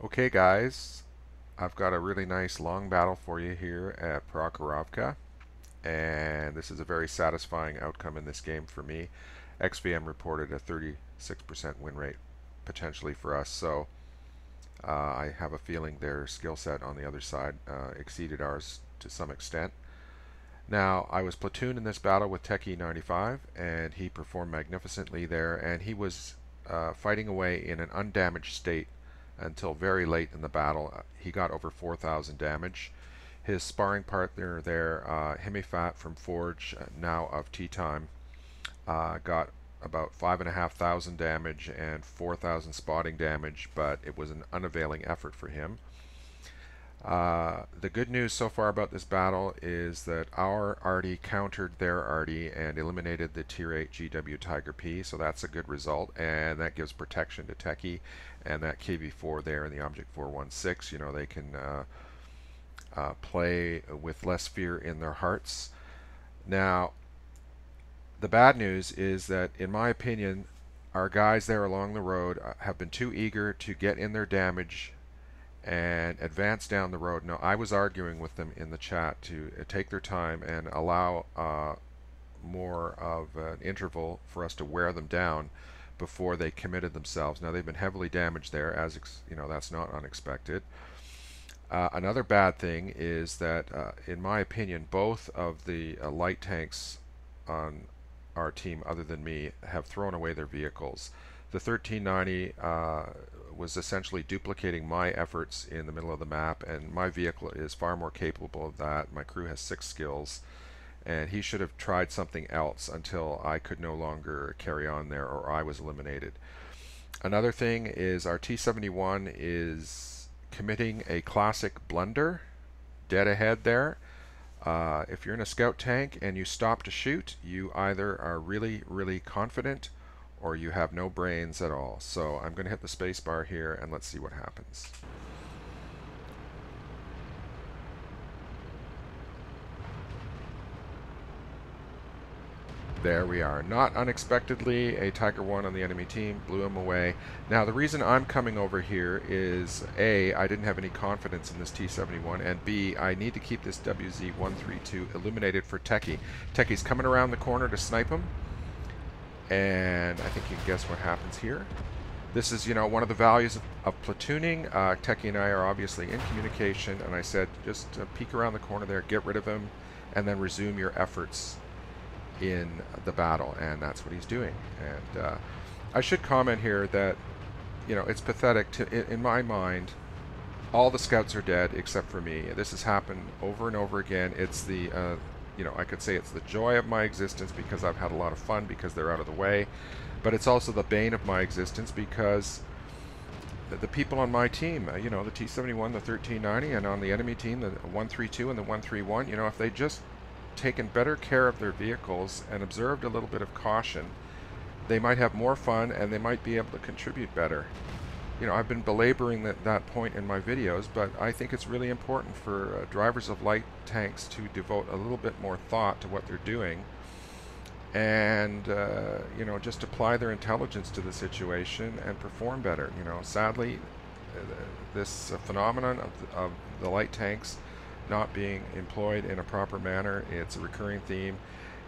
Okay guys, I've got a really nice long battle for you here at Prohorovka, and this is a very satisfying outcome in this game for me. XVM reported a 36% win rate potentially for us, so I have a feeling their skill set on the other side exceeded ours to some extent. Now, I was platooned in this battle with Techie 95, and he performed magnificently there, and he was fighting away in an undamaged state until very late in the battle. He got over 4,000 damage. His sparring partner there, Himifat from Forge, now of Tea Time, got about 5,500 damage and 4,000 spotting damage, but it was an unavailing effort for him. The good news so far about this battle is that our arty countered their arty and eliminated the Tier 8 GW Tiger P, so that's a good result, and that gives protection to Techie, and that KV4 there in the Object 416, they can play with less fear in their hearts. Now, the bad news is that, in my opinion, our guys there along the road have been too eager to get in their damage and advance down the road. Now, I was arguing with them in the chat to take their time and allow more of an interval for us to wear them down before they committed themselves. Now, they've been heavily damaged there, as that's not unexpected. Another bad thing is that, in my opinion, both of the light tanks on our team, other than me, have thrown away their vehicles. The 1390 was essentially duplicating my efforts in the middle of the map, and my vehicle is far more capable of that. My crew has 6 skills, and he should have tried something else until I could no longer carry on there or I was eliminated. Another thing is our T-71 is committing a classic blunder dead ahead there. If you're in a scout tank and you stop to shoot, you either are really, really confident or you have no brains at all. So I'm going to hit the space bar here and let's see what happens. There we are. Not unexpectedly, a Tiger 1 on the enemy team blew him away. Now, the reason I'm coming over here is A, I didn't have any confidence in this T-71, and B, I need to keep this WZ-132 illuminated for Techie. Techie's coming around the corner to snipe him, and I think you can guess what happens here. This is, one of the values of platooning. Techie and I are obviously in communication, and I said, just peek around the corner there, get rid of him, and then resume your efforts in the battle, and that's what he's doing. And I should comment here that it's pathetic in my mind. All the scouts are dead except for me. This has happened over and over again. It's the I could say it's the joy of my existence because I've had a lot of fun because they're out of the way, but it's also the bane of my existence because the people on my team, the T-71, the 1390, and on the enemy team, the 132 and the 131, if they just taken better care of their vehicles and observed a little bit of caution, they might have more fun and they might be able to contribute better. I've been belaboring that point in my videos, but I think it's really important for drivers of light tanks to devote a little bit more thought to what they're doing and just apply their intelligence to the situation and perform better. Sadly, this phenomenon of the light tanks not being employed in a proper manner, it's a recurring theme,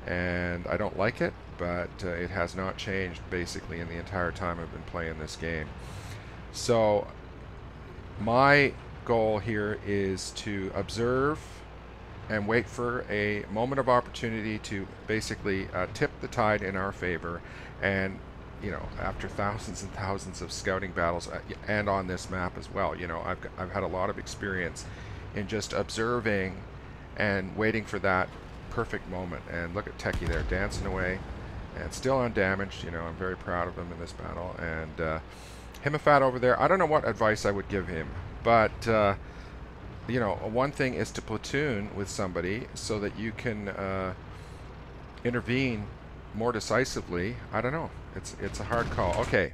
and I don't like it, but it has not changed basically in the entire time I've been playing this game. So my goal here is to observe and wait for a moment of opportunity to basically tip the tide in our favor. And after thousands and thousands of scouting battles, and on this map as well, I've had a lot of experience in just observing and waiting for that perfect moment. And look at Techie there dancing away and still undamaged. I'm very proud of him in this battle. And Himifat over there, I don't know what advice I would give him, but one thing is to platoon with somebody so that you can intervene more decisively. I don't know. It's a hard call. Okay.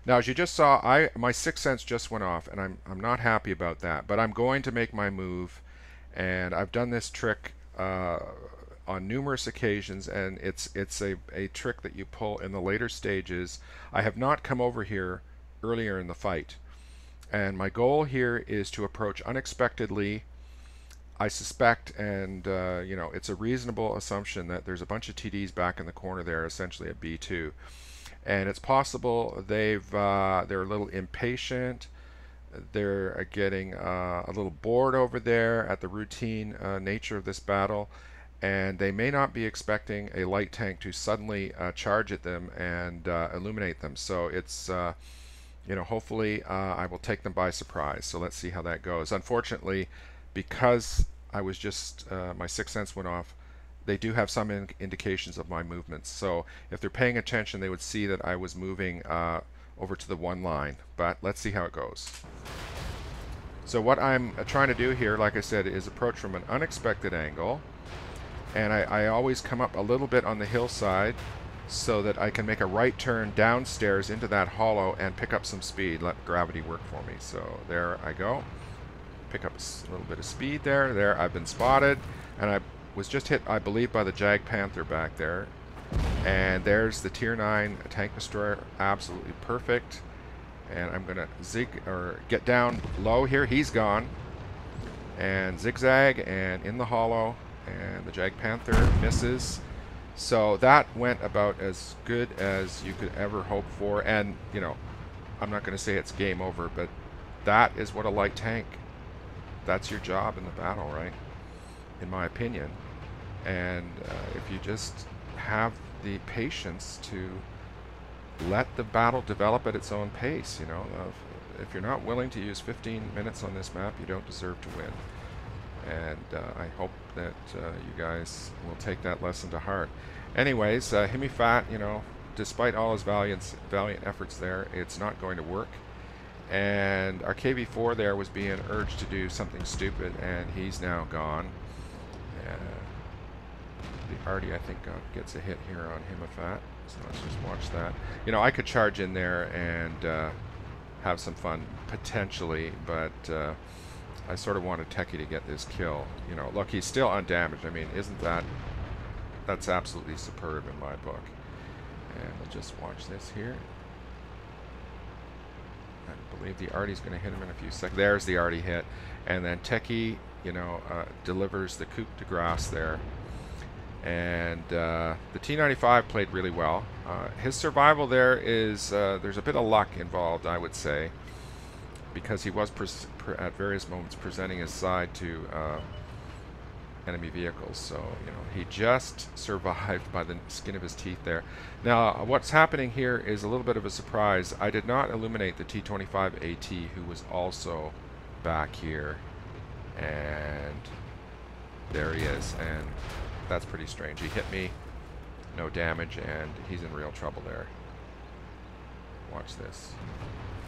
Now, as you just saw, my sixth sense just went off, and I'm not happy about that. But I'm going to make my move, and I've done this trick on numerous occasions, and it's a trick that you pull in the later stages. I have not come over here earlier in the fight, And my goal here is to approach unexpectedly. I suspect, and you know, it's a reasonable assumption that there's a bunch of TDs back in the corner there, essentially at B2, and it's possible they're a little impatient. They're getting a little bored over there at the routine nature of this battle, and they may not be expecting a light tank to suddenly charge at them and illuminate them. So it's you know, hopefully I will take them by surprise. So let's see how that goes. Unfortunately, because I was just my sixth sense went off, they do have some indications of my movements. So if they're paying attention, they would see that I was moving over to the one line. But let's see how it goes. So what I'm trying to do here, like I said, is approach from an unexpected angle. And I always come up a little bit on the hillside so that I can make a right turn downstairs into that hollow and pick up some speed, let gravity work for me. So there I go. Pick up a little bit of speed there. There, I've been spotted, and I was just hit, I believe, by the Jag Panther back there. And there's the Tier 9 tank destroyer, absolutely perfect. And I'm gonna get down low here. He's gone, and zigzag and in the hollow, and the Jag Panther misses. So that went about as good as you could ever hope for. And you know, I'm not going to say it's game over, but that is what a light tank, that's your job in the battle, right? In my opinion. And if you just have the patience to let the battle develop at its own pace, you know, if you're not willing to use 15 minutes on this map, you don't deserve to win. And I hope that you guys will take that lesson to heart. Anyways, Himifat, you know, despite all his valiant efforts there, it's not going to work. And our KV4 there was being urged to do something stupid, and he's now gone. The Artie, I think, gets a hit here on Himifat. So let's just watch that. You know, I could charge in there and have some fun, potentially, but I sort of wanted Techie to get this kill. You know, look, he's still undamaged. I mean, isn't that's absolutely superb in my book. And we'll just watch this here. I believe the Artie's going to hit him in a few seconds. There's the Artie hit. And then Techie, you know, delivers the coup de grace there. And the T95 played really well. His survival there is, there's a bit of luck involved, I would say, because he was at various moments presenting his side to enemy vehicles. So, you know, he just survived by the skin of his teeth there. Now, what's happening here is a little bit of a surprise. I did not illuminate the T25 AT, who was also back here. And there he is. And that's pretty strange. He hit me, no damage, and he's in real trouble there. Watch this.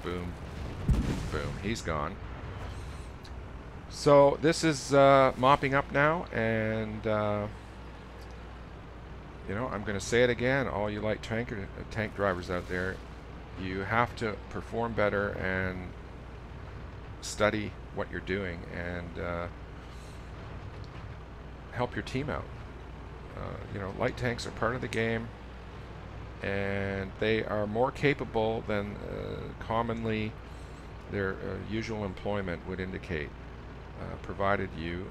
Boom. Boom. He's gone. So this is mopping up now, and you know, I'm going to say it again, all you light tank drivers out there, you have to perform better and study what you're doing and help your team out. You know, light tanks are part of the game, and they are more capable than commonly their usual employment would indicate, provided you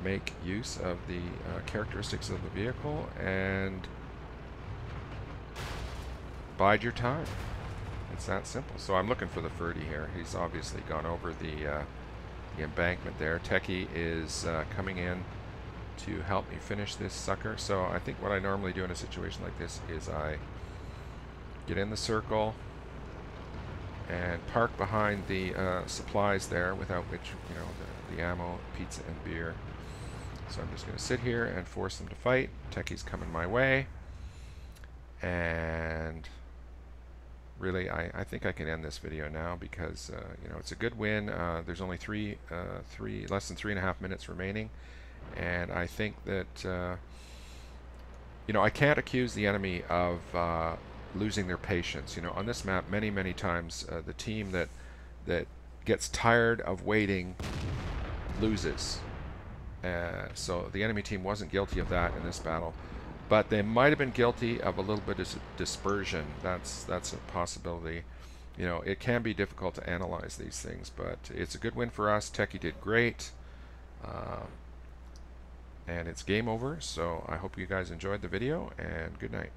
make use of the characteristics of the vehicle and bide your time. It's that simple. So I'm looking for the Ferdy here. He's obviously gone over the embankment there. Techie is coming in to help me finish this sucker. So I think what I normally do in a situation like this is I get in the circle and park behind the supplies there, without which, you know, the ammo, pizza, and beer. So I'm just going to sit here and force them to fight. Techie's coming my way, and really I think I can end this video now because you know, it's a good win. There's only less than 3.5 minutes remaining. And I think that, you know, I can't accuse the enemy of losing their patience. You know, on this map, many times, the team that gets tired of waiting loses. So the enemy team wasn't guilty of that in this battle, but they might have been guilty of a little bit of dispersion. That's a possibility. you know, it can be difficult to analyze these things, but it's a good win for us. Techie did great. And it's game over, so I hope you guys enjoyed the video, and good night.